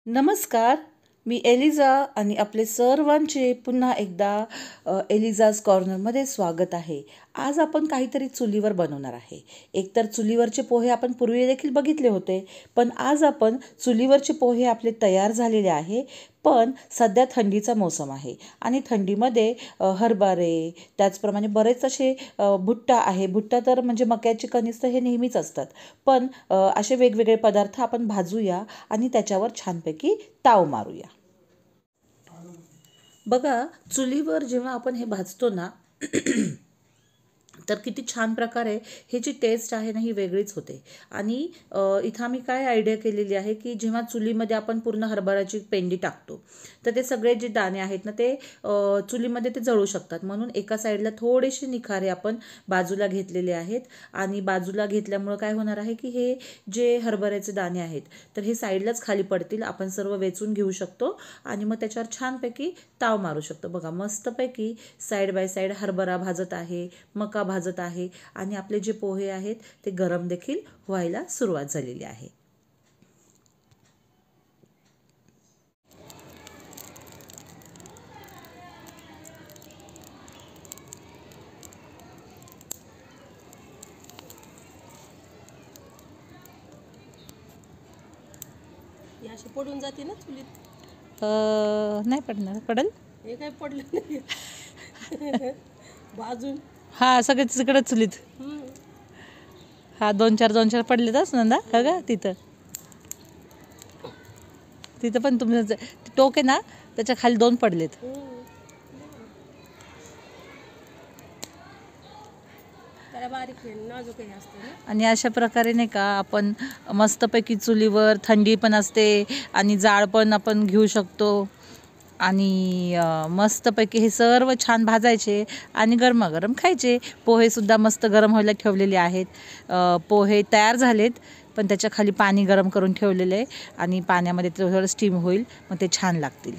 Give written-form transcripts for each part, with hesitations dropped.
नमस्कार. मी एलिझा आणि आपले सर्वांचे पुन्हा एकदा एलिझाज कॉर्नरमध्ये स्वागत आहे. आज आपण काहीतरी चुलीवर बनवणार आहे. एकतर चुलीवरचे पोहे आपण पूर्वी देखील बघितले होते, पण आज आपण चुलीवरचे पोहे आपले तयार झालेले आहे. पण सध्या थंडीचा मोसम आहे आणि थंडीमध्ये हरभरे, त्याचप्रमाणे बरेच असे भुट्टा आहे. भुट्टा तर म्हणजे मक्याची कणीस तर हे नेहमीच असतात, पण असे वेगवेगळे पदार्थ आपण भाजूया आणि त्याच्यावर छानपैकी ताव मारूया. बघा, चुलीवर जेव्हा आपण हे भाजतो ना तर किती छान प्रकारे हे जी टेस्ट आहे ना ही वेगळीच होते. आणि इथं आम्ही काय आयडिया केलेली आहे की जेव्हा चुलीमध्ये आपण पूर्ण हरभऱ्याची पेंडी टाकतो तर ते सगळे जे दाणे आहेत ना ते चुलीमध्ये ते जळू शकतात. म्हणून एका साईडला थोडेसे निखारे आपण बाजूला घेतलेले आहेत आणि बाजूला घेतल्यामुळं काय होणार आहे की हे जे हरभऱ्याचे दाणे आहेत तर हे साईडलाच खाली पडतील. आपण सर्व वेचून घेऊ शकतो आणि मग त्याच्यावर छानपैकी ताव मारू शकतो. बघा, मस्तपैकी साईड बाय साईड हरभरा भाजत आहे, मका भाजत आहे आणि आपले जे पोहे आहेत ते गरम देखील व्हायला सुरुवात झालेली आहे. हे अशी पडून जाते ना चुलीत. नाही पडणार. पडल. हे काय पडलं नाही. बाजून हा, सगळे तिकडे चुलीत. हा, दोन चार पडले तर नंदा का ग तिथं तिथं पण तुमचं टोक आहे ना त्याच्या खाली 2 पडलेत. त्याला बारीक नाजूक हे असतं ना. आणि अशा प्रकारे नाही का आपण मस्तपैकी चुलीवर, थंडी पण असते आणि जाळ पण आपण घेऊ शकतो आणि मस्तपैकी हे सर्व छान भाजायचे आणि गरमागरम खायचे. पोहेसुद्धा मस्त गरम व्हायला ठेवलेले आहेत. पोहे तयार झालेत, पण त्याच्या खाली पाणी गरम करून ठेवलेलं आहे आणि पाण्यामध्ये थोडं स्टीम होईल, मग ते छान लागतील.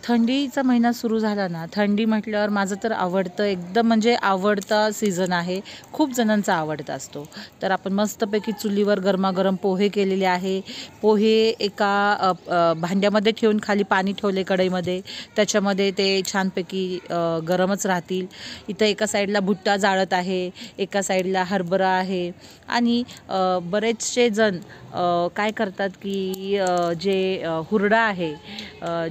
थंडीचा महिना सुरू झाला ना, थंडी म्हटल्यावर माझं तर आवडतं, एकदम म्हणजे आवडता सीझन आहे. खूप जणांचा आवडता असतो. तर आपण मस्तपैकी चुलीवर गरमागरम पोहे केलेले आहे. पोहे एका भांड्यामध्ये ठेवून खाली पाणी ठेवले कढईमध्ये, त्याच्यामध्ये ते छानपैकी गरमच राहतील. इथं एका साईडला भुट्टा जाळत आहे, एका साईडला हरभरा आहे आणि बरेचसे जण काय करतात की जे हुरडा आहे,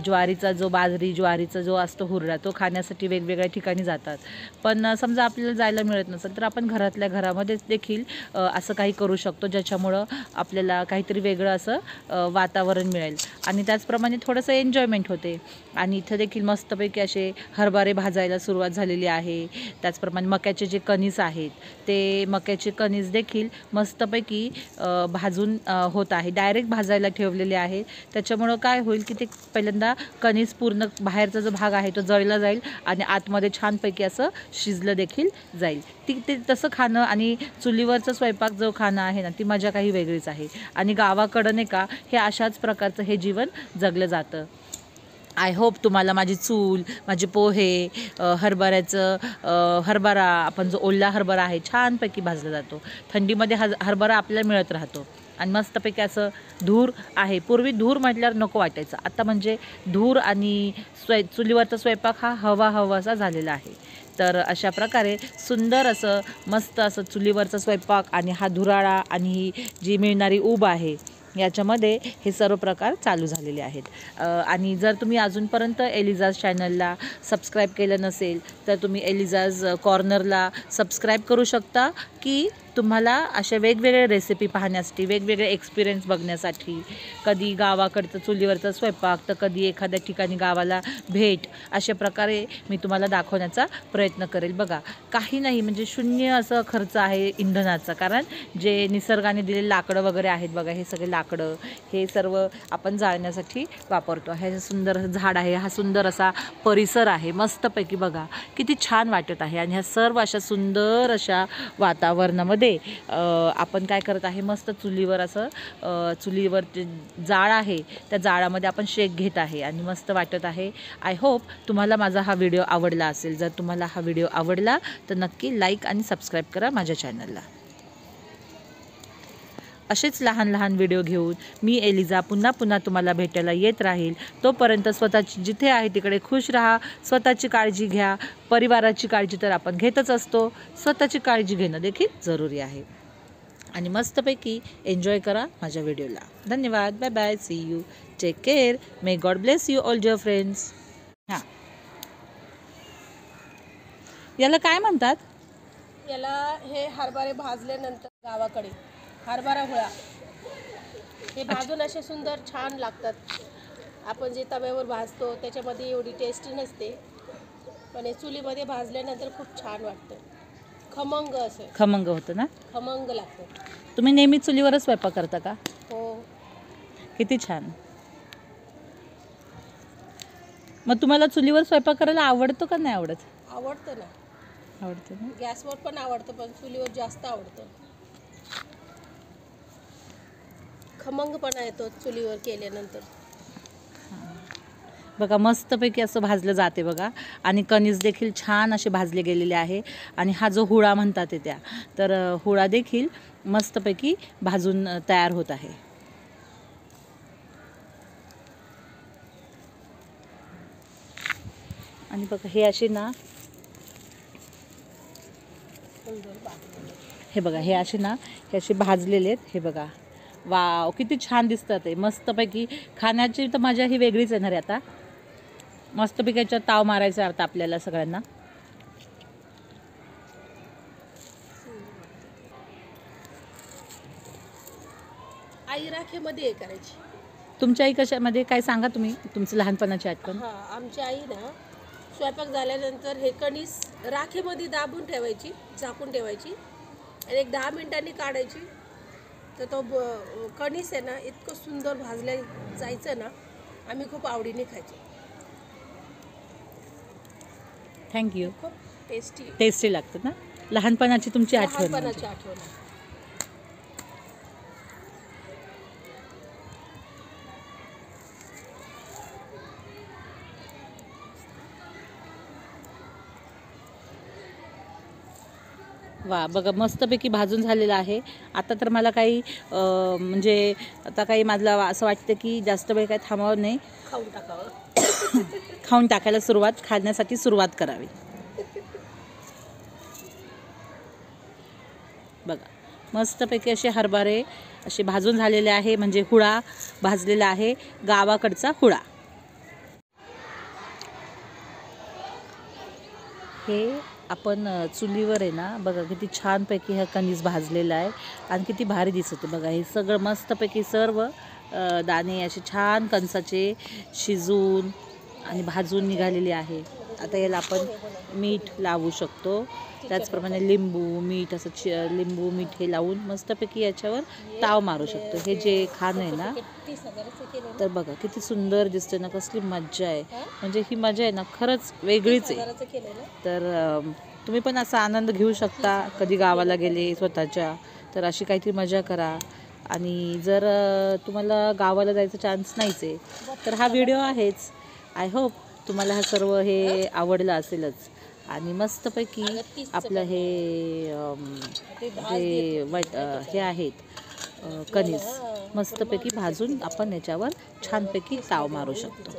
ज्वारीचा जो ज्वारीचा जो असतो हुरडा, तो खाण्यासाठी वेगवेगळ्या ठिकाणी जातात. पण समजा आपल्याला जायला मिळत नसेल तर आपण घरातल्या घरामध्ये देखील असं काही करू शकतो, ज्याच्यामुळं आपल्याला काहीतरी वेगळं असं वातावरण मिळेल आणि त्याचप्रमाणे थोडंसं एन्जॉयमेंट होते. आणि इथं देखील मस्तपैकी असे हरभरे भाजायला सुरुवात झालेली आहे. त्याचप्रमाणे मक्याचे जे कणीस आहेत ते मक्याचे कणीस देखील मस्तपैकी भाजून होत आहे. डायरेक्ट भाजायला ठेवलेले आहे, त्याच्यामुळं काय होईल की ते पहिल्यांदा कणीस पूर्ण बाहेरचा जो भाग आहे तो जळला जाईल आणि आतमध्ये छानपैकी असं शिजलं देखील जाईल. ते तसं खाणं आणि चुलीवरचं स्वयंपाक जो खाणं आहे ना, ती मजा काही वेगळीच आहे. आणि गावाकडं नाही का हे अशाच प्रकारचं हे जीवन जगलं जातं. आय होप तुम्हाला माझी चूल, माझे पोहे, हरभरा आपण जो ओला हरभरा आहे छानपैकी भाजला जातो. थंडीमध्ये हरभरा आपल्याला मिळत राहतो आणि मस्तपैकी असं धूर आहे. पूर्वी धूर म्हटल्यावर नको वाटायचं, आता म्हणजे धूर आणि चुलीवरचा स्वयंपाक हा हवासा झालेला आहे. तर अशा प्रकारे सुंदर असं मस्त असं चुलीवरचा स्वयंपाक आणि हा धुराळा आणि ही जी मिळणारी ऊब आहे याच्यामध्ये हे सर्व प्रकार चालू झालेले आहेत. आणि जर तुम्ही अजूनपर्यंत एलिझाज चॅनलला सबस्क्राईब केलं नसेल तर तुम्ही एलिझाज कॉर्नरला सबस्क्राईब करू शकता, की तुम्हाला अशा वेगवेगळ्या रेसिपी पाहण्यासाठी, वेगवेगळे एक्सपिरियन्स बघण्यासाठी, कधी गावाकडचं चुलीवरचा स्वयंपाक तर कधी एखाद्या ठिकाणी गावाला भेट, अशा प्रकारे मी तुम्हाला दाखवण्याचा प्रयत्न करेल. बघा, काही नाही म्हणजे शून्य असं खर्च आहे इंधनाचा, कारण जे निसर्गाने दिलेले लाकडं वगैरे आहेत बघा, हे सगळे लाकडं हे सर्व आपण जाळण्यासाठी वापरतो. हे सुंदर झाड आहे, हा सुंदर असा परिसर आहे, मस्तपैकी बघा किती छान वाटत आहे. आणि ह्या सर्व अशा सुंदर अशा वातावरणामध्ये आपण काय करत आहे, मस्त चुलीवर असं चुलीवर जे जाळ आहे त्या जाळामध्ये आपण शेक घेत आहे आणि मस्त वाटत आहे. आय होप तुम्हाला माझा हा व्हिडिओ आवडला असेल. जर तुम्हाला हा व्हिडिओ आवडला तर नक्की लाईक आणि सबस्क्राईब करा माझ्या चॅनलला. असेच लहान लहान व्हिडिओ घेऊन मी एलिझा पुन्हा पुन्हा तुम्हाला भेटायला येत राहील. तोपर्यंत स्वतःची जिथे आहे तिकडे खुश राहा, स्वतःची काळजी घ्या. परिवाराची काळजी तर आपण घेतच असतो, स्वतःची काळजी घेणं देखील जरुरी आहे. आणि मस्तपैकी एन्जॉय करा माझ्या व्हिडिओला. धन्यवाद. Bye bye. See you. Take care. May God bless you all dear friends. हां, याला काय म्हणतात? याला हे हरभरे भाजल्यानंतर गावाकडे हरभरा हुळा हे भाजून असे सुंदर छान लागतात. आपण जे तव्यावर भाजतो त्याच्यामध्ये एवढी टेस्टी नसते, पण हे चुलीमध्ये भाजल्यानंतर खूप छान वाटतं. खमंग असं खमंग होतं ना? खमंग लागतं. तुम्ही नेहमी चुलीवरच स्वयंपाक करता का? हो. किती छान. मग तुम्हाला चुलीवर स्वयंपाक करायला आवडतो का नाही आवडत? आवडतं ना. आवडतं ना. गॅसवर पण आवडतं, पण चुलीवर जास्त आवडतं. खमंगपणा येतो चुलीवर केल्यानंतर. बघा मस्तपैकी असं भाजलं जाते बघा. आणि कणीस देखील छान असे भाजले गेलेले आहे. आणि हा जो हुळा म्हणतात ते त्या, तर हुळा देखील मस्तपैकी भाजून तयार होत आहे. आणि बघा हे असे ना, हे बघा हे असे ना, हे असे भाजलेले आहेत. हे बघा, वाव किती छान दिसतात ते. मस्तपैकी खाण्याची तर मजा ही वेगळीच येणार आहे. आता मस्तपैकी याच्यात ताव मारायचा अर्थ आपल्याला सगळ्यांना. आई राखेमध्ये हे करायची. तुमच्या आई कशामध्ये काय सांगा तुम्ही, तुमचं लहानपणाची आठवण. हा, आमची आई ना स्वयंपाक झाल्यानंतर हे कणीस राखेमध्ये दाबून ठेवायची, झाकून ठेवायची आणि एक 10 मिनिटांनी काढायची. तर तो कणीस आहे ना इतकं सुंदर भाजल्या जायचं ना, आम्ही खूप आवडीने खायचो. थँक्यू. खूप टेस्टी टेस्टी लागतं ना. लहानपणाची तुमची आठवण लहानपणाची म्हणजे. आठवण. वा बघा मस्तपैकी भाजून झालेलं आहे. आता तर मला काही म्हणजे आता काही माझं असं वाटतं की जास्त वेळ काही थांबावं नाही, खाऊन टाकावं. खाऊन टाकायला खाण्यासाठी सुरुवात करावी. बघा मस्तपैकी असे हरभरे असे भाजून झालेले आहे, म्हणजे हुळा भाजलेला आहे, गावाकडचा हुळा. हे आपण चुलीवर आहे ना, बघा किती छानपैकी हा कणीस भाजलेला आहे आणि किती भारी दिसते बघा. हे सगळं मस्तपैकी सर्व दाणे असे छान कणसाचे शिजून आणि भाजून निघालेले आहे. आता याला आपण मीठ लावू शकतो, त्याचप्रमाणे लिंबू मीठ असं लिंबू मीठ हे लावून मस्तपैकी याच्यावर ताव मारू शकतो. हे जे खाणं आहे ना, तर बघा किती सुंदर दिसतं ना, कसली मज्जा आहे. म्हणजे ही मजा आहे ना खरंच वेगळीच आहे. तर तुम्ही पण असा आनंद घेऊ शकता. कधी गावाला गेले स्वतःच्या तर अशी काहीतरी मजा करा. आणि जर तुम्हाला गावाला जायचा चान्स नाहीच आहे तर हा व्हिडिओ आहेच. आय होप तुम्हाला हा सर्व हे आवडलं असेलच. आणि मस्तपैकी आपलं हे हे आहेत कणीस मस्तपैकी भाजून आपण याच्यावर छानपैकी ताव मारू शकतो.